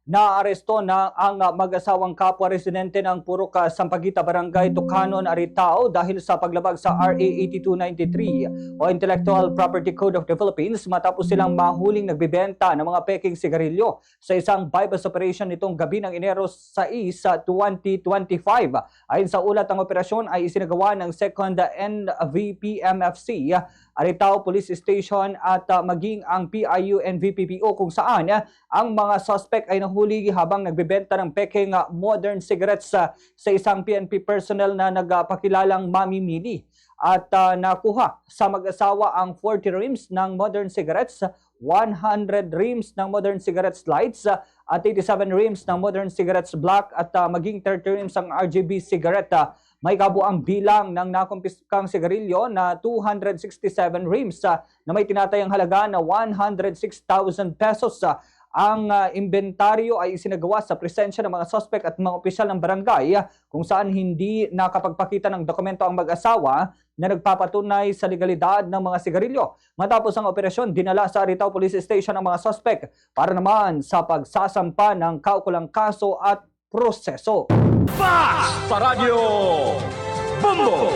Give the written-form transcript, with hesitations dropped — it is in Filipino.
Naaresto na ang mag-asawang kapwa residente ng Purok Sampaguita, Barangay Tucanon, Aritao dahil sa paglabag sa RA 8293 o Intellectual Property Code of the Philippines matapos silang mahuling nagbibenta ng mga peking sigarilyo sa isang bypass operation nitong gabi ng Enero 6, 2025. Ayon sa ulat, ang operasyon ay isinagawa ng 2nd NVPMFC, Aritao Police Station at maging ang PIU NVPPO kung saan ang mga suspect ay nahuli habang nagbebenta ng peking modern cigarettes sa isang PNP personnel na nagpakilalang mamimili. At nakuha sa mag-asawa ang 40 rims ng modern cigarettes, 100 rims ng modern cigarettes lights at 87 rims ng modern cigarettes black at maging 30 rims ang RGB cigarette. May kabuang bilang ng nakumpiskang sigarilyo na 267 rims na may tinatayang halaga na 106,000 pesos. Ang inventaryo ay isinagawa sa presensya ng mga suspect at mga opisyal ng barangay kung saan hindi nakapagpakita ng dokumento ang mag-asawa na nagpapatunay sa legalidad ng mga sigarilyo. Matapos ang operasyon, dinala sa Aritao Police Station ang mga suspect para naman sa pagsasampa ng kaukulang kaso at proseso. Sa Radyo Bombo!